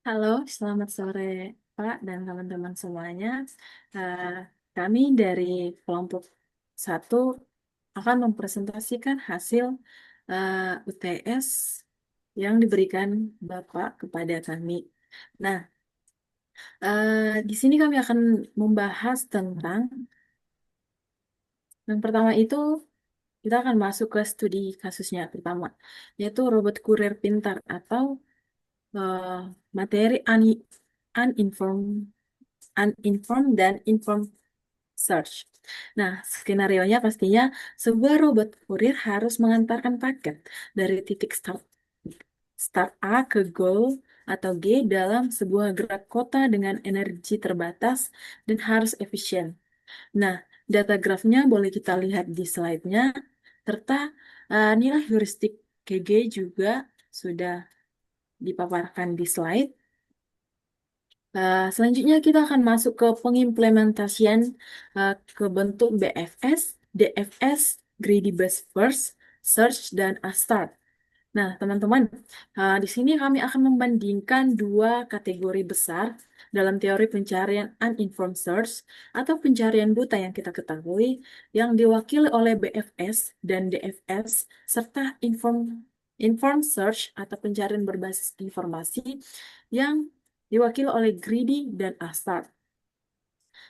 Halo, selamat sore Pak dan teman-teman semuanya. Eh, Kami dari kelompok satu akan mempresentasikan hasil UTS yang diberikan Bapak kepada kami. Nah, di sini kami akan membahas tentang yang pertama itu kita akan masuk ke studi kasusnya pertama, yaitu robot kurir pintar atau eh, materi uninformed dan informed search. Nah, skenario-nya pastinya sebuah robot kurir harus mengantarkan paket dari titik start A ke goal atau G dalam sebuah gerak kota dengan energi terbatas dan harus efisien. Nah, data grafnya boleh kita lihat di slide-nya, serta nilai heuristik KG juga sudah dipaparkan di slide. Selanjutnya kita akan masuk ke pengimplementasian ke bentuk BFS, DFS, Greedy Best First, Search, dan Start. Nah, teman-teman, di sini kami akan membandingkan dua kategori besar dalam teori pencarian uninformed search atau pencarian buta yang kita ketahui, yang diwakili oleh BFS dan DFS, serta informed search atau pencarian berbasis informasi yang diwakili oleh Greedy dan Astart.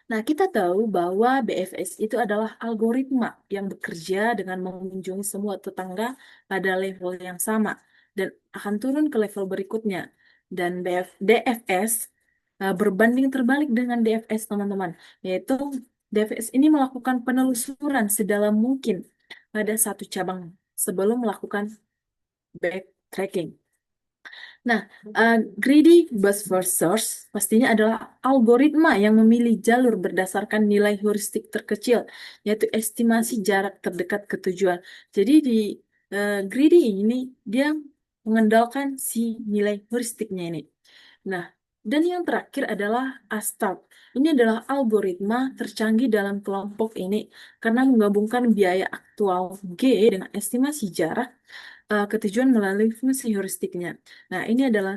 Nah, kita tahu bahwa BFS itu adalah algoritma yang bekerja dengan mengunjungi semua tetangga pada level yang sama dan akan turun ke level berikutnya. Dan DFS berbanding terbalik dengan DFS, teman-teman, yaitu DFS ini melakukan penelusuran sedalam mungkin pada satu cabang sebelum melakukan backtracking. Nah, greedy bus first source pastinya adalah algoritma yang memilih jalur berdasarkan nilai heuristik terkecil, yaitu estimasi jarak terdekat ke tujuan. Jadi di greedy ini dia mengandalkan si nilai heuristiknya ini. Nah, dan yang terakhir adalah ASTART. Ini adalah algoritma tercanggih dalam kelompok ini karena menggabungkan biaya aktual G dengan estimasi jarak ketujuan melalui fungsi heuristiknya. Nah, ini adalah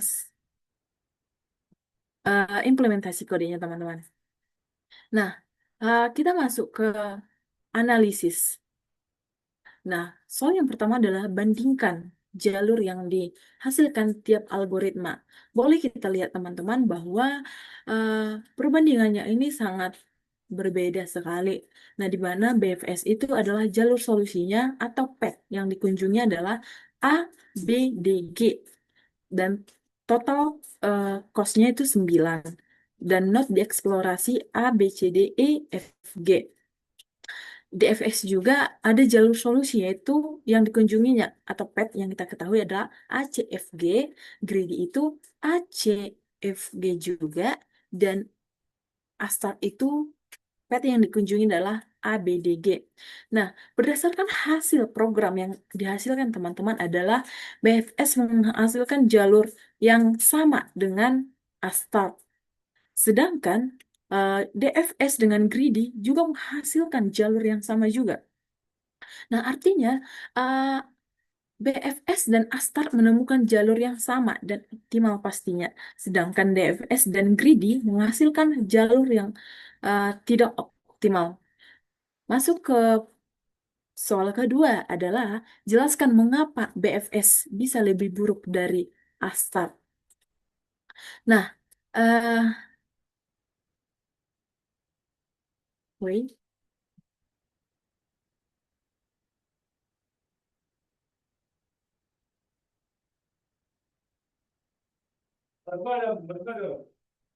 implementasi kodenya, teman-teman. Nah, kita masuk ke analisis. Nah, soal yang pertama adalah bandingkan jalur yang dihasilkan tiap algoritma. Boleh kita lihat, teman-teman, bahwa eh, perbandingannya ini sangat berbeda sekali. Nah, di mana BFS itu adalah jalur solusinya atau PET yang dikunjungi adalah A, B, D, G. Dan total cost-nya itu 9. Dan not dieksplorasi A, B, C, D, E, F, G. DFX juga ada jalur solusi yaitu yang dikunjunginya atau PET yang kita ketahui adalah ACFG, Greedy itu ACFG juga, dan Astar itu PET yang dikunjungi adalah ABDG. Nah, berdasarkan hasil program yang dihasilkan teman-teman adalah BFS menghasilkan jalur yang sama dengan Astar. Sedangkan DFS dengan Greedy juga menghasilkan jalur yang sama juga. Nah, artinya uh, BFS dan Astar menemukan jalur yang sama dan optimal pastinya. Sedangkan DFS dan Greedy menghasilkan jalur yang tidak optimal. Masuk ke soal kedua adalah jelaskan mengapa BFS bisa lebih buruk dari Astar. Nah, eh wait.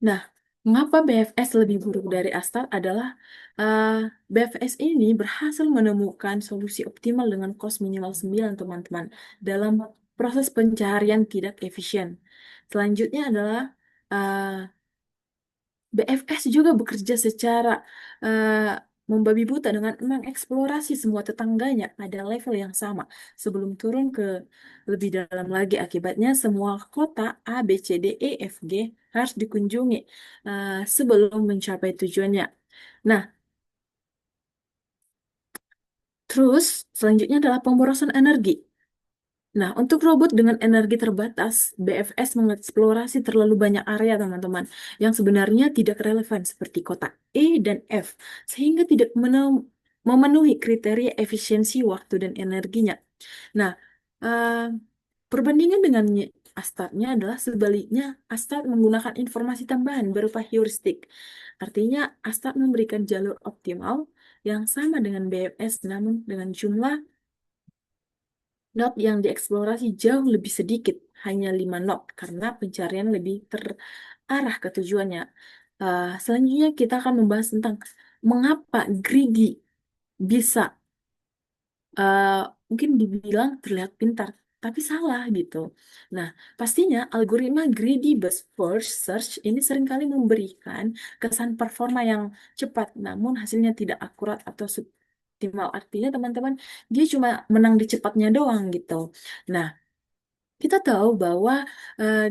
Nah, mengapa BFS lebih buruk dari Astar adalah eh, BFS ini berhasil menemukan solusi optimal dengan kos minimal 9, teman-teman, dalam proses pencarian tidak efisien. Selanjutnya adalah eh, BFS juga bekerja secara eh, membabi buta dengan mengeksplorasi semua tetangganya pada level yang sama sebelum turun ke lebih dalam lagi. Akibatnya semua kota A, B, C, D, E, F, G harus dikunjungi sebelum mencapai tujuannya. Nah, terus selanjutnya adalah pemborosan energi. Nah, untuk robot dengan energi terbatas, BFS mengeksplorasi terlalu banyak area, teman-teman, yang sebenarnya tidak relevan seperti kotak E dan F, sehingga tidak memenuhi kriteria efisiensi waktu dan energinya. Nah, eh, perbandingan dengan Astarnya adalah sebaliknya, Astar menggunakan informasi tambahan berupa heuristik. Artinya, Astar memberikan jalur optimal yang sama dengan BFS, namun dengan jumlah not yang dieksplorasi jauh lebih sedikit, hanya 5 not, karena pencarian lebih terarah ke tujuannya. Selanjutnya kita akan membahas tentang mengapa greedy bisa eh, mungkin dibilang terlihat pintar, tapi salah gitu. Nah, pastinya algoritma greedy burst first search ini seringkali memberikan kesan performa yang cepat, namun hasilnya tidak akurat atau suboptimal. Artinya teman-teman, dia cuma menang di cepatnya doang gitu. Nah, kita tahu bahwa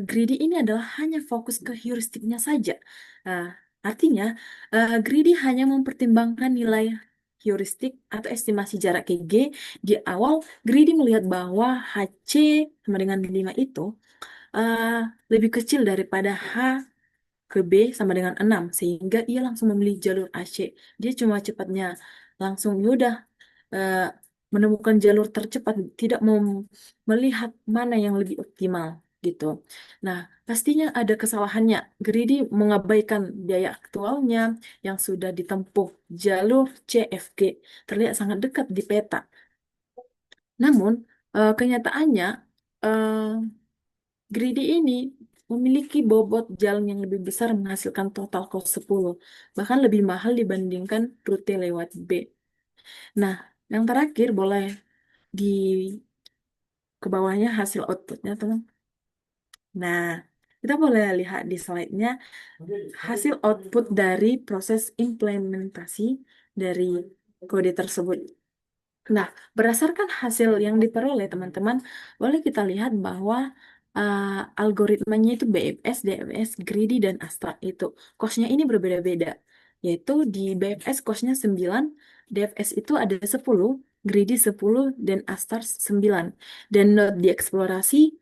greedy ini adalah hanya fokus ke heuristiknya saja. Nah, artinya, greedy hanya mempertimbangkan nilai heuristik atau estimasi jarak ke G. Di awal, greedy melihat bahwa HC sama dengan 5 itu eh, lebih kecil daripada H ke B sama dengan 6 sehingga ia langsung memilih jalur AC. Dia cuma cepatnya langsung yaudah eh, menemukan jalur tercepat, tidak mau melihat mana yang lebih optimal gitu. Nah, pastinya ada kesalahannya. Greedy mengabaikan biaya aktualnya yang sudah ditempuh. Jalur CFG terlihat sangat dekat di peta. Namun, kenyataannya eh, Greedy ini memiliki bobot jalan yang lebih besar menghasilkan total cost 10, bahkan lebih mahal dibandingkan rute lewat B. Nah, yang terakhir boleh di ke bawahnya hasil outputnya, teman. Nah, kita boleh lihat di slide-nya hasil output dari proses implementasi dari kode tersebut. Nah, berdasarkan hasil yang diperoleh, teman-teman, boleh kita lihat bahwa uh, algoritmanya itu BFS, DFS, Greedy, dan Astra itu. Cost-nya ini berbeda-beda. Yaitu di BFS cost-nya 9, DFS itu ada 10, Greedy 10, dan Astar 9. Dan node dieksplorasi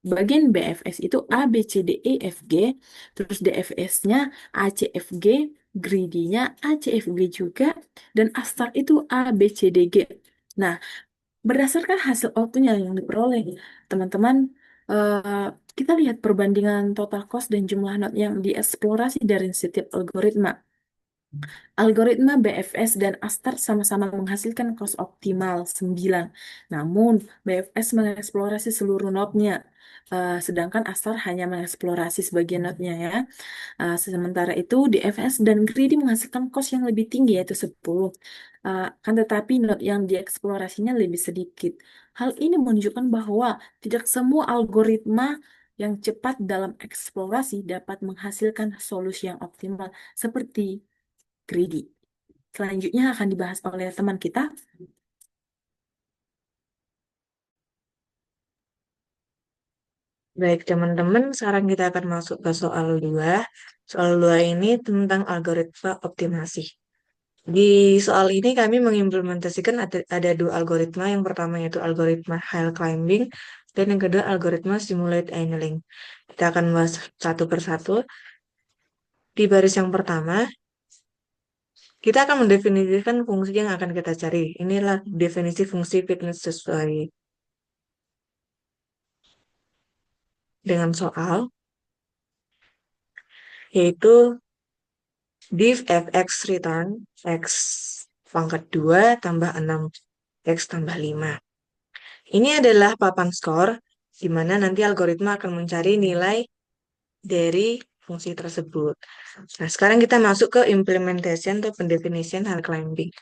bagian BFS itu A, B, C, D, E, F, G. Terus DFS-nya A, C, F, G. Greedy-nya A, C, F, G juga. Dan Astar itu A, B, C, D, G. Nah, berdasarkan hasil outputnya yang diperoleh, teman-teman, eh, kita lihat perbandingan total cost dan jumlah node yang dieksplorasi dari setiap algoritma. Algoritma BFS dan Astar sama-sama menghasilkan cost optimal 9. Namun, BFS mengeksplorasi seluruh node-nya, sedangkan Astar hanya mengeksplorasi sebagian node-nya ya. Sementara itu, DFS dan Greedy menghasilkan cost yang lebih tinggi, yaitu 10. Kan tetapi node yang dieksplorasinya lebih sedikit. Hal ini menunjukkan bahwa tidak semua algoritma yang cepat dalam eksplorasi dapat menghasilkan solusi yang optimal, seperti Greedy. Selanjutnya akan dibahas oleh teman kita. Baik, teman-teman, sekarang kita akan masuk ke soal 2. Soal 2 ini tentang algoritma optimasi. Di soal ini kami mengimplementasikan ada dua algoritma. Yang pertama yaitu algoritma hill climbing dan yang kedua algoritma simulate annealing. Kita akan bahas satu persatu. Di baris yang pertama, kita akan mendefinisikan fungsi yang akan kita cari. Inilah definisi fungsi fitness sesuai dengan soal, yaitu div fx return x pangkat 2 tambah 6 x tambah 5. Ini adalah papan skor di mana nanti algoritma akan mencari nilai dari fungsi tersebut. Nah, sekarang kita masuk ke implementation atau pendefinisian hill climbing.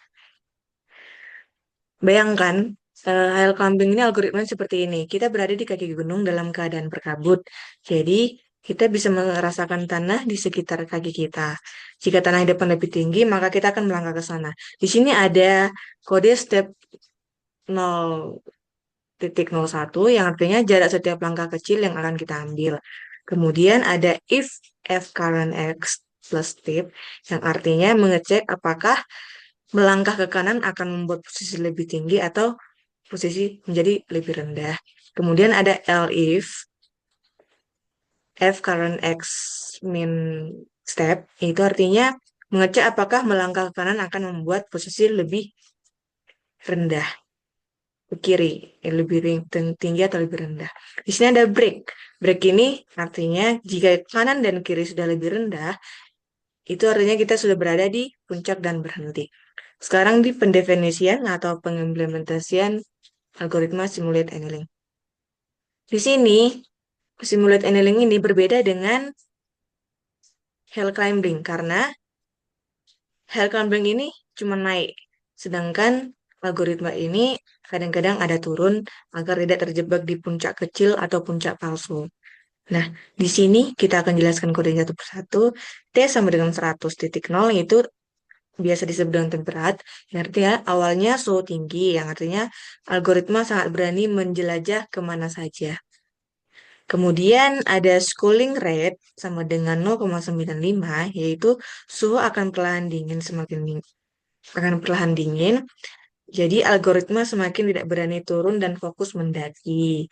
Bayangkan, hill climbing ini algoritma seperti ini. Kita berada di kaki gunung dalam keadaan berkabut. Jadi, kita bisa merasakan tanah di sekitar kaki kita. Jika tanah di depan lebih tinggi, maka kita akan melangkah ke sana. Di sini ada kode step 0,01 yang artinya jarak setiap langkah kecil yang akan kita ambil. Kemudian ada if f current x plus tip yang artinya mengecek apakah melangkah ke kanan akan membuat posisi lebih tinggi atau posisi menjadi lebih rendah. Kemudian ada elif, f current x min step, itu artinya mengecek apakah melangkah ke kanan akan membuat posisi lebih rendah ke kiri, lebih tinggi atau lebih rendah. Di sini ada break. Break ini artinya jika kanan dan kiri sudah lebih rendah, itu artinya kita sudah berada di puncak dan berhenti. Sekarang di pendefinisian atau pengimplementasian algoritma simulate annealing. Di sini, simulate annealing ini berbeda dengan hill climbing karena hill climbing ini cuma naik, sedangkan algoritma ini kadang-kadang ada turun agar tidak terjebak di puncak kecil atau puncak palsu. Nah, di sini kita akan jelaskan kodenya satu persatu. T sama dengan 100.0 yaitu biasa disebut dengan temperat, yang artinya awalnya suhu tinggi, yang artinya algoritma sangat berani menjelajah kemana saja. Kemudian ada schooling rate sama dengan 0,95, yaitu suhu akan perlahan dingin akan perlahan dingin. Jadi algoritma semakin tidak berani turun dan fokus mendaki.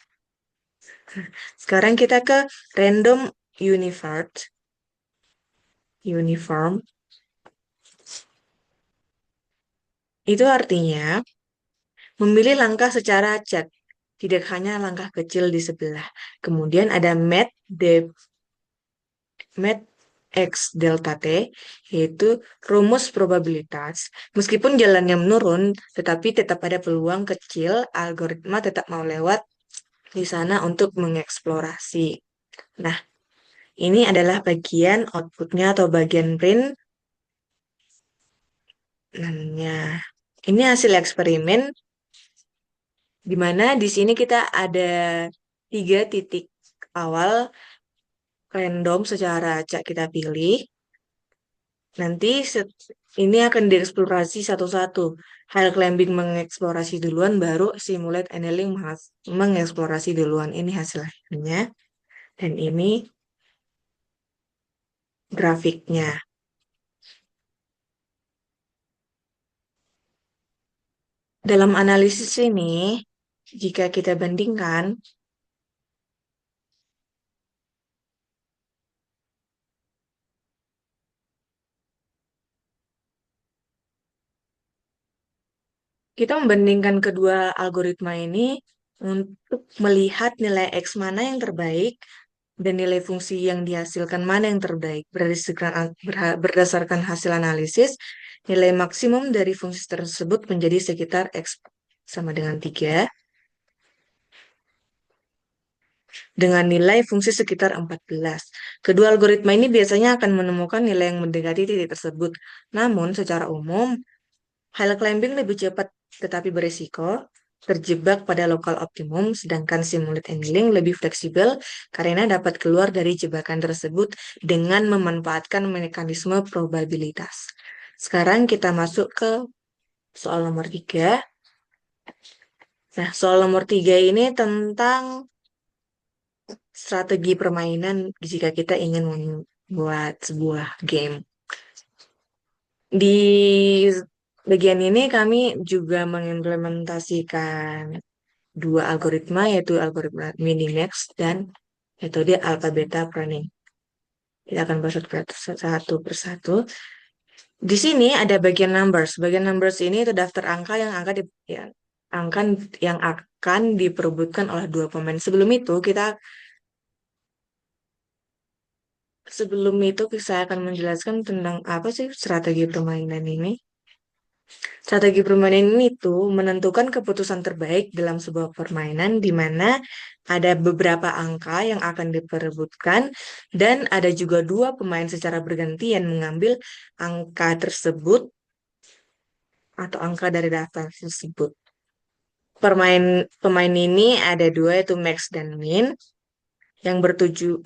Sekarang kita ke random uniform. Uniform itu artinya memilih langkah secara acak, tidak hanya langkah kecil di sebelah. Kemudian ada Mat X delta T, yaitu rumus probabilitas. Meskipun jalannya menurun, tetapi tetap ada peluang kecil, algoritma tetap mau lewat di sana untuk mengeksplorasi. Nah, ini adalah bagian outputnya atau bagian print. Namanya. Ini hasil eksperimen, di mana di sini kita ada 3 titik awal random secara acak kita pilih. Nanti ini akan dieksplorasi satu-satu. High climbing mengeksplorasi duluan, baru simulate annealing mengeksplorasi duluan. Ini hasilnya. Dan ini grafiknya. Dalam analisis ini, jika kita bandingkan, kita membandingkan kedua algoritma ini untuk melihat nilai X mana yang terbaik dan nilai fungsi yang dihasilkan mana yang terbaik. Berdasarkan hasil analisis, nilai maksimum dari fungsi tersebut menjadi sekitar X sama dengan 3, dengan nilai fungsi sekitar 14. Kedua algoritma ini biasanya akan menemukan nilai yang mendekati titik tersebut. Namun, secara umum, hill climbing lebih cepat tetapi berisiko, terjebak pada lokal optimum, sedangkan simulate annealing lebih fleksibel karena dapat keluar dari jebakan tersebut dengan memanfaatkan mekanisme probabilitas. Sekarang kita masuk ke soal nomor 3. Nah, soal nomor 3 ini tentang strategi permainan jika kita ingin membuat sebuah game. Di bagian ini kami juga mengimplementasikan 2 algoritma, yaitu algoritma Minimax dan metode Alpha Beta Pruning. Kita akan bahas satu persatu. Di sini ada bagian numbers. Bagian numbers ini itu daftar angka yang angka yang akan diperebutkan oleh 2 pemain. Sebelum itu saya akan menjelaskan tentang apa sih strategi permainan ini. Strategi permainan ini tuh menentukan keputusan terbaik dalam sebuah permainan di mana ada beberapa angka yang akan diperebutkan dan ada juga 2 pemain secara bergantian mengambil angka tersebut atau angka dari daftar tersebut. Pemain ini ada 2, yaitu Max dan Min.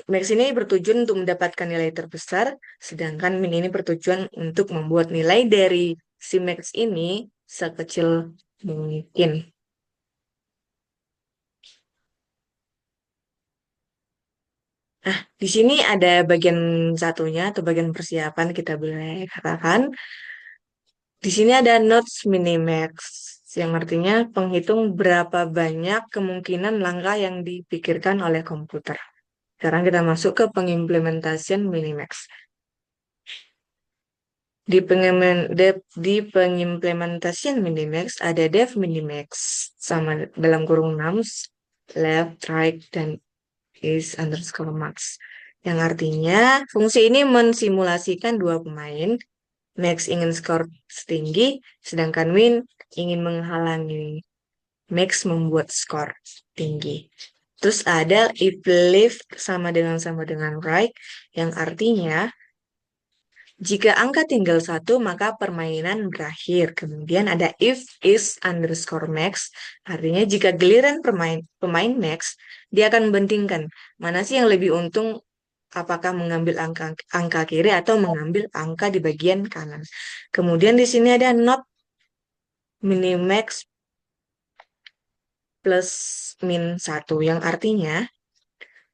Max ini bertujuan untuk mendapatkan nilai terbesar, sedangkan Min ini bertujuan untuk membuat nilai dari si Max ini sekecil mungkin. Nah, di sini ada bagian satunya atau bagian persiapan kita boleh katakan. Di sini ada notes minimax. yang artinya penghitung berapa banyak kemungkinan langkah yang dipikirkan oleh komputer. Sekarang kita masuk ke pengimplementasian Minimax. Di pengimplementasian Minimax ada def Minimax sama dalam kurung nums, left, right, dan is underscore max. Yang artinya fungsi ini mensimulasikan dua pemain. Max ingin skor setinggi, sedangkan Min ingin menghalangi Max membuat skor tinggi. Terus ada if left sama dengan right, yang artinya jika angka tinggal satu, maka permainan berakhir. Kemudian ada if is underscore max, artinya jika giliran pemain max, dia akan membandingkan mana sih yang lebih untung, apakah mengambil angka kiri atau mengambil angka di bagian kanan. Kemudian di sini ada not minimax plus min satu, yang artinya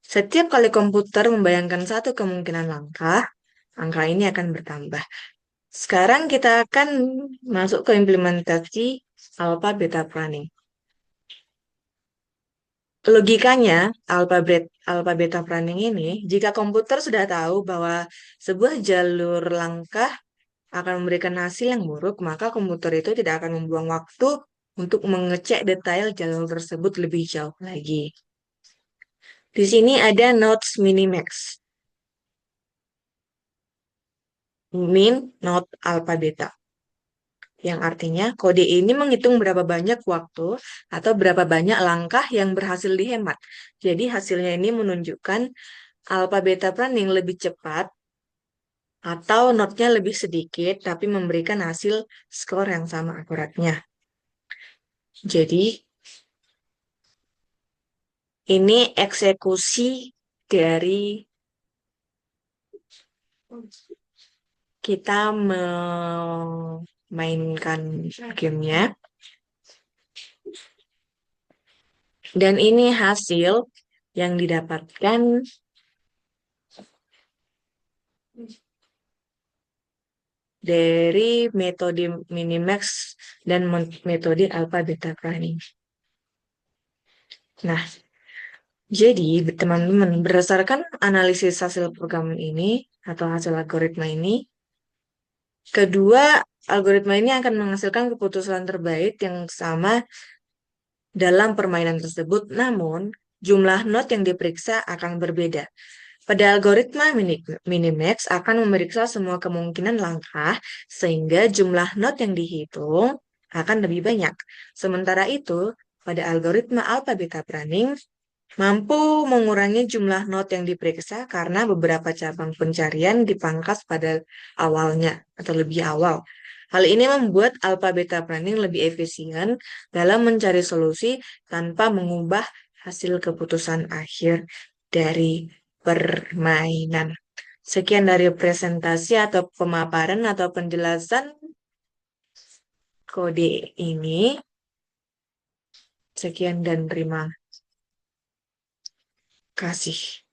setiap kali komputer membayangkan satu kemungkinan langkah, angka ini akan bertambah. Sekarang kita akan masuk ke implementasi alpha beta planning. Logikanya, alpha beta planning ini, jika komputer sudah tahu bahwa sebuah jalur langkah akan memberikan hasil yang buruk, maka komputer itu tidak akan membuang waktu untuk mengecek detail jalur tersebut lebih jauh lagi. Di sini ada nodes minimax, min, not, alpha, beta. Yang artinya kode ini menghitung berapa banyak waktu atau berapa banyak langkah yang berhasil dihemat. Jadi hasilnya ini menunjukkan alpha beta planning lebih cepat atau notnya lebih sedikit tapi memberikan hasil skor yang sama akuratnya. Jadi ini eksekusi dari kita memainkan gamenya. Dan ini hasil yang didapatkan dari metode Minimax dan metode Alpha Beta Planning. Nah, jadi teman-teman berdasarkan analisis hasil program ini atau hasil algoritma ini, kedua algoritma ini akan menghasilkan keputusan terbaik yang sama dalam permainan tersebut, namun jumlah not yang diperiksa akan berbeda. Pada algoritma Minimax akan memeriksa semua kemungkinan langkah sehingga jumlah not yang dihitung akan lebih banyak. Sementara itu, pada algoritma Alpha Beta Planning mampu mengurangi jumlah not yang diperiksa karena beberapa cabang pencarian dipangkas pada awalnya atau lebih awal. Hal ini membuat Alpha Beta Planning lebih efisien dalam mencari solusi tanpa mengubah hasil keputusan akhir dari permainan. Sekian dari presentasi atau pemaparan atau penjelasan kode ini. Sekian dan terima kasih.